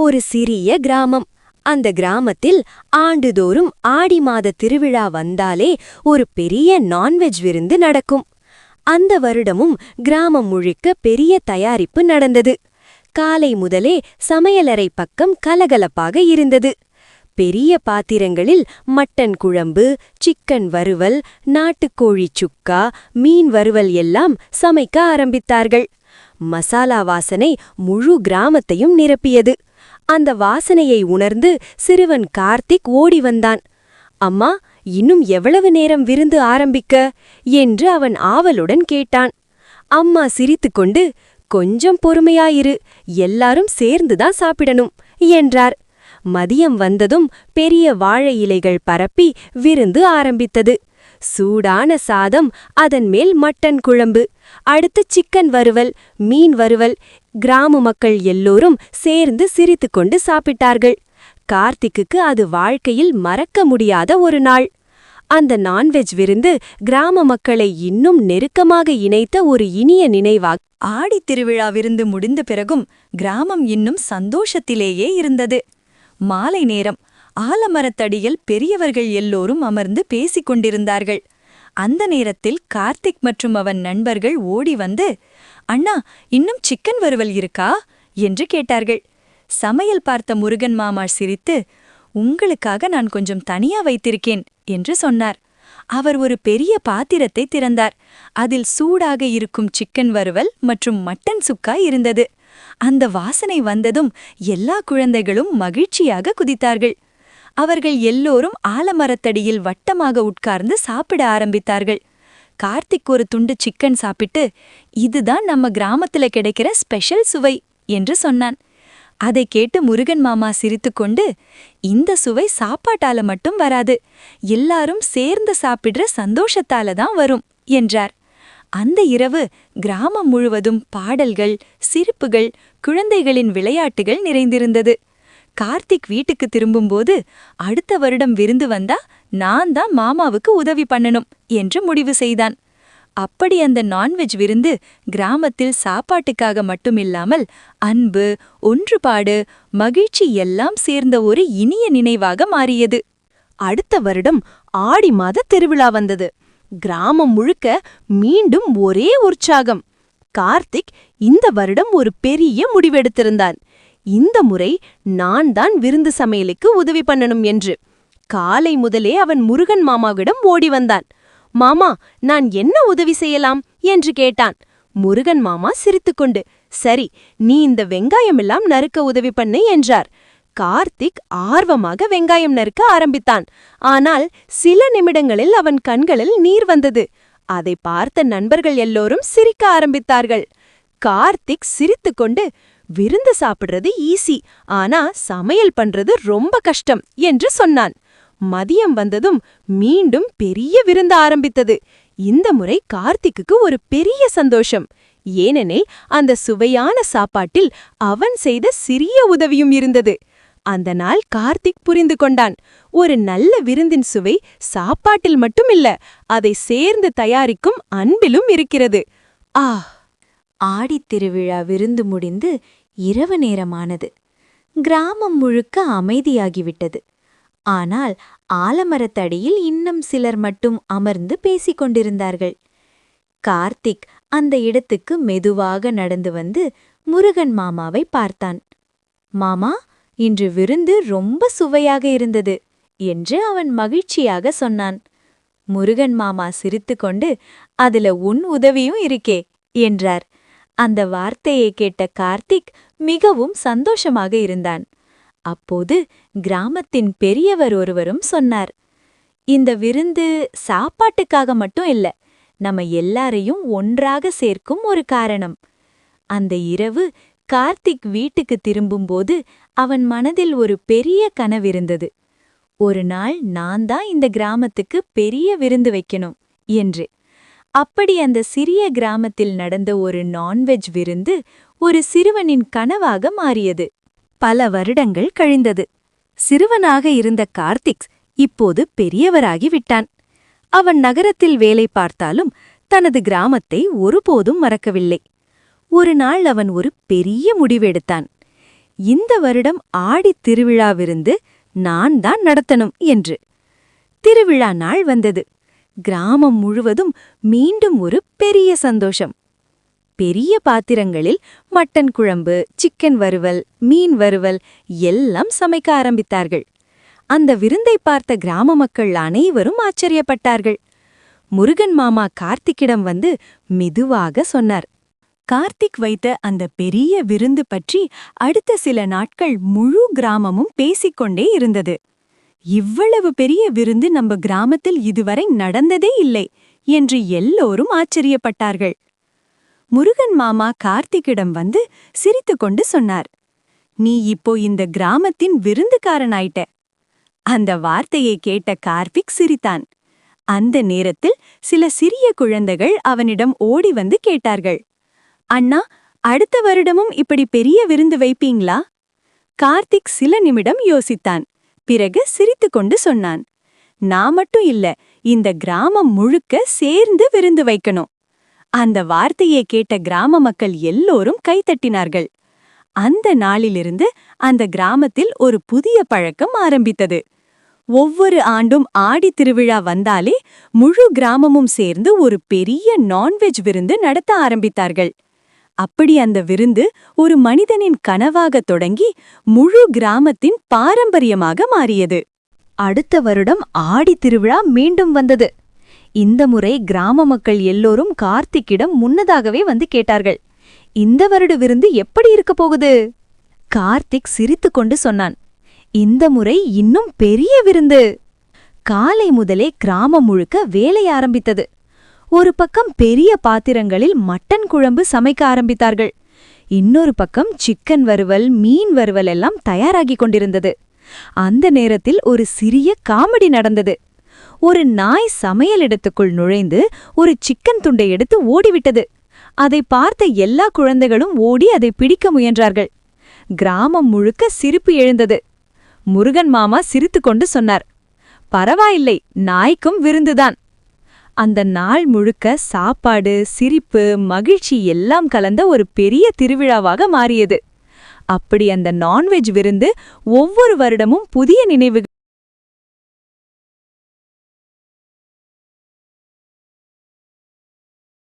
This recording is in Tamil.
ஒரு சிறிய கிராமம். அந்த கிராமத்தில் ஆண்டுதோறும் ஆடி மாத திருவிழா வந்தாலே ஒரு பெரிய நான்வெஜ் விருந்து நடக்கும். அந்த வருடமும் கிராமம் முழுக்க பெரிய தயாரிப்பு நடந்தது. காலை முதலே சமையலறை பக்கம் கலகலப்பாக இருந்தது. பெரிய பாத்திரங்களில் மட்டன் குழம்பு, சிக்கன் வறுவல், நாட்டுக்கோழி சுக்கா, மீன் வறுவல் எல்லாம் சமைக்க ஆரம்பித்தார்கள். மசாலா வாசனை முழு கிராமத்தையும் நிரப்பியது. அந்த வாசனையை உணர்ந்து சிறுவன் கார்த்திக் ஓடி வந்தான். அம்மா, இன்னும் எவ்வளவு நேரம் விருந்து ஆரம்பிக்க என்று அவன் ஆவலுடன் கேட்டான். அம்மா சிரித்துக்கொண்டு, கொஞ்சம் பொறுமையாயிரு, எல்லாரும் சேர்ந்துதான் சாப்பிடணும் என்றார். மதியம் வந்ததும் பெரிய வாழை இலைகள் பரப்பி விருந்து ஆரம்பித்தது. சூடான சாதம், அதன் மேல் மட்டன் குழம்பு, அடுத்து சிக்கன் வறுவல், மீன் வறுவல். கிராம மக்கள் எல்லோரும் சேர்ந்து சிரித்துக்கொண்டு சாப்பிட்டார்கள். கார்த்திக்குக்கு அது வாழ்க்கையில் மறக்க முடியாத ஒரு நாள். அந்த நான்வெஜ் விருந்து கிராம மக்களை இன்னும் நெருக்கமாக இணைத்த ஒரு இனிய நினைவாக. ஆடித் திருவிழா விருந்து முடிந்த பிறகும் கிராமம் இன்னும் சந்தோஷத்திலேயே இருந்தது. மாலை நேரம் ஆலமரத்தடியில் பெரியவர்கள் எல்லோரும் அமர்ந்து பேசிக் கொண்டிருந்தார்கள். அந்த நேரத்தில் கார்த்திக் மற்றும் அவன் நண்பர்கள் ஓடி வந்து, அண்ணா, இன்னும் சிக்கன் வறுவல் இருக்கா என்று கேட்டார்கள். சமையல் பார்த்த முருகன் மாமா சிரித்து, உங்களுக்காக நான் கொஞ்சம் தனியா வைத்திருக்கேன் என்று சொன்னார். அவர் ஒரு பெரிய பாத்திரத்தை திறந்தார். அதில் சூடாக இருக்கும் சிக்கன் வறுவல் மற்றும் மட்டன் சுக்கா இருந்தது. அந்த வாசனை வந்ததும் எல்லா குழந்தைகளும் மகிழ்ச்சியாக குதித்தார்கள். அவர்கள் எல்லோரும் ஆலமரத்தடியில் வட்டமாக உட்கார்ந்து சாப்பிட ஆரம்பித்தார்கள். கார்த்திக் ஒரு துண்டு சிக்கன் சாப்பிட்டு, இதுதான் நம்ம கிராமத்துல கிடைக்கிற ஸ்பெஷல் சுவை என்று சொன்னான். அதை கேட்டு முருகன் மாமா சிரித்துக்கொண்டு, இந்த சுவை சாப்பாட்டால மட்டும் வராது, எல்லாரும் சேர்ந்து சாப்பிடுற சந்தோஷத்தால தான் வரும் என்றார். அந்த இரவு கிராமம் முழுவதும் பாடல்கள், சிரிப்புகள், குழந்தைகளின் விளையாட்டுகள் நிறைந்திருந்தது. கார்த்திக் வீட்டுக்கு திரும்பும்போது, அடுத்த வருடம் விருந்து வந்தா நான் தான் மாமாவுக்கு உதவி பண்ணணும் என்று முடிவு செய்தான். அப்படி அந்த நான்வெஜ் விருந்து கிராமத்தில் சாப்பாட்டுக்காக மட்டுமில்லாமல் அன்பு, ஒன்றுபாடு, மகிழ்ச்சி எல்லாம் சேர்ந்த ஒரு இனிய நினைவாக மாறியது. அடுத்த வருடம் ஆடி மாத திருவிழா வந்தது. கிராமம் முழுக்க மீண்டும் ஒரே உற்சாகம். கார்த்திக் இந்த வருடம் ஒரு பெரிய முடிவெடுத்திருந்தான். இந்த முறை நான் தான் விருந்து சமையலுக்கு உதவி பண்ணணும் என்று. காலை முதலே அவன் முருகன் மாமாவிடம் ஓடி வந்தான். மாமா, நான் என்ன உதவி செய்யலாம் என்று கேட்டான். முருகன் மாமா சிரித்துக்கொண்டு, சரி, நீ இந்த வெங்காயமெல்லாம் நறுக்க உதவி பண்ணு என்றார். கார்த்திக் ஆர்வமாக வெங்காயம் நறுக்க ஆரம்பித்தான். ஆனால் சில நிமிடங்களில் அவன் கண்களில் நீர் வந்தது. அதை பார்த்த நண்பர்கள் எல்லோரும் சிரிக்க ஆரம்பித்தார்கள். கார்த்திக் சிரித்துக்கொண்டு, விருந்து சாப்பிடுறது ஈஸி, ஆனா சமையல் பண்றது ரொம்ப கஷ்டம் என்று சொன்னான். மதியம் வந்ததும் மீண்டும் பெரிய விருந்து ஆரம்பித்தது. இந்த முறை கார்த்திக்குக்கு ஒரு பெரிய சந்தோஷம். ஏனெனில் அந்த சுவையான சாப்பாட்டில் அவன் செய்த சிறிய உதவியும் இருந்தது. அந்த நாள் கார்த்திக் புரிந்து கொண்டான், ஒரு நல்ல விருந்தின் சுவை சாப்பாட்டில் மட்டுமில்ல, அதை சேர்ந்து தயாரிக்கும் அன்பிலும் இருக்கிறது. ஆடித் திருவிழா விருந்து முடிந்து இரவு நேரமானது. கிராமம் முழுக்க அமைதியாகிவிட்டது. ஆனால் ஆலமரத்தடியில் இன்னும் சிலர் மட்டும் அமர்ந்து பேசிக் கொண்டிருந்தார்கள். கார்த்திக் அந்த இடத்துக்கு மெதுவாக நடந்து வந்து முருகன் மாமாவை பார்த்தான். மாமா, இன்று விருந்து ரொம்ப சுவையாக இருந்தது என்று அவன் மகிழ்ச்சியாக சொன்னான். முருகன் மாமா சிரித்துக்கொண்டு, அதுல உன் உதவியும் இருக்கே என்றார். அந்த வார்த்தையை கேட்ட கார்த்திக் மிகவும் சந்தோஷமாக இருந்தான். அப்போது கிராமத்தின் பெரியவர் ஒருவரும் சொன்னார், இந்த விருந்து சாப்பாட்டுக்காக மட்டும் இல்ல, நம்ம எல்லாரையும் ஒன்றாக சேர்க்கும் ஒரு காரணம். அந்த இரவு கார்த்திக் வீட்டுக்கு திரும்பும்போது அவன் மனதில் ஒரு பெரிய கனவிருந்தது. ஒரு நாள் நான் தான் இந்த கிராமத்துக்கு பெரிய விருந்து வைக்கணும் என்று. அப்படி அந்த சிறிய கிராமத்தில் நடந்த ஒரு நான்வெஜ் விருந்து ஒரு சிறுவனின் கனவாக மாறியது. பல வருடங்கள் கழிந்தது. சிறுவனாக இருந்த கார்த்திக் இப்போது பெரியவராகிவிட்டான். அவன் நகரத்தில் வேலை பார்த்தாலும் தனது கிராமத்தை ஒருபோதும் மறக்கவில்லை. ஒரு நாள் அவன் ஒரு பெரிய முடிவெடுத்தான். இந்த வருடம் ஆடித் திருவிழா விருந்து நான் தான் நடத்தணும் என்று. திருவிழா நாள் வந்தது. கிராமம் முழுவதும் மீண்டும் ஒரு பெரிய சந்தோஷம். பெரிய பாத்திரங்களில் மட்டன் குழம்பு, சிக்கன் வறுவல், மீன் வறுவல் எல்லாம் சமைக்க ஆரம்பித்தார்கள். அந்த விருந்தை பார்த்த கிராம மக்கள் அனைவரும் ஆச்சரியப்பட்டார்கள். முருகன் மாமா கார்த்திக்கிடம் வந்து மெதுவாக சொன்னார். கார்த்திக் வைத்த அந்த பெரிய விருந்து பற்றி அடுத்த சில நாட்கள் முழு கிராமமும் பேசிக்கொண்டே இருந்தது. இவ்வளவு பெரிய விருந்து நம்ம கிராமத்தில் இதுவரை நடந்ததே இல்லை என்று எல்லோரும் ஆச்சரியப்பட்டார்கள். முருகன் மாமா கார்த்திக்கிடம் வந்து சிரித்துக்கொண்டு சொன்னார், நீ இப்போ இந்த கிராமத்தின் விருந்துக்காரனாயிட்ட. அந்த வார்த்தையை கேட்ட கார்த்திக் சிரித்தான். அந்த நேரத்தில் சில சிறிய குழந்தைகள் அவனிடம் ஓடி வந்து கேட்டார்கள், அண்ணா, அடுத்த வருடமும் இப்படி பெரிய விருந்து வைப்பீங்களா? கார்த்திக் சில நிமிடம் யோசித்தான். பிறகு சிரித்துக்கொண்டு சொன்னான், நான் மட்டும் இல்ல, இந்த கிராமம் முழுக்க சேர்ந்து விருந்து வைக்கணும். அந்த வார்த்தையை கேட்ட கிராம மக்கள் எல்லோரும் கைத்தட்டினார்கள். அந்த நாளிலிருந்து அந்த கிராமத்தில் ஒரு புதிய பழக்கம் ஆரம்பித்தது. ஒவ்வொரு ஆண்டும் ஆடித் திருவிழா வந்தாலே முழு கிராமமும் சேர்ந்து ஒரு பெரிய நான்வெஜ் விருந்து நடத்த ஆரம்பித்தார்கள். அப்படி அந்த விருந்து ஒரு மனிதனின் கனவாக தொடங்கி முழு கிராமத்தின் பாரம்பரியமாக மாறியது. அடுத்த வருடம் ஆடித் திருவிழா மீண்டும் வந்தது. இந்த முறை கிராம மக்கள் எல்லோரும் கார்த்திக்கிடம் முன்னதாகவே வந்து கேட்டார்கள், இந்த வருட விருந்து எப்படி இருக்க போகுது? கார்த்திக் சிரித்துக்கொண்டு சொன்னான், இந்த முறை இன்னும் பெரிய விருந்து. காலை முதலே கிராமம் முழுக்க வேலை ஆரம்பித்தது. ஒரு பக்கம் பெரிய பாத்திரங்களில் மட்டன் குழம்பு சமைக்க ஆரம்பித்தார்கள். இன்னொரு பக்கம் சிக்கன் வறுவல், மீன் வறுவல் எல்லாம் தயாராகிக் கொண்டிருந்தது. அந்த நேரத்தில் ஒரு சிறிய காமெடி நடந்தது. ஒரு நாய் சமையலிடத்துக்குள் நுழைந்து ஒரு சிக்கன் துண்டை எடுத்து ஓடிவிட்டது. அதை பார்த்த எல்லா குழந்தைகளும் ஓடி அதை பிடிக்க முயன்றார்கள். கிராமம் முழுக்க சிரிப்பு எழுந்தது. முருகன் மாமா சிரித்துக்கொண்டு சொன்னார், பரவாயில்லை, நாய்க்கும் விருந்துதான். அந்த நாள் முழுக்க சாப்பாடு, சிரிப்பு, மகிழ்ச்சி எல்லாம் கலந்த ஒரு பெரிய திருவிழாவாக மாறியது. அப்படி அந்த நான்வெஜ் விருந்து ஒவ்வொரு வருடமும் புதிய நினைவுகள்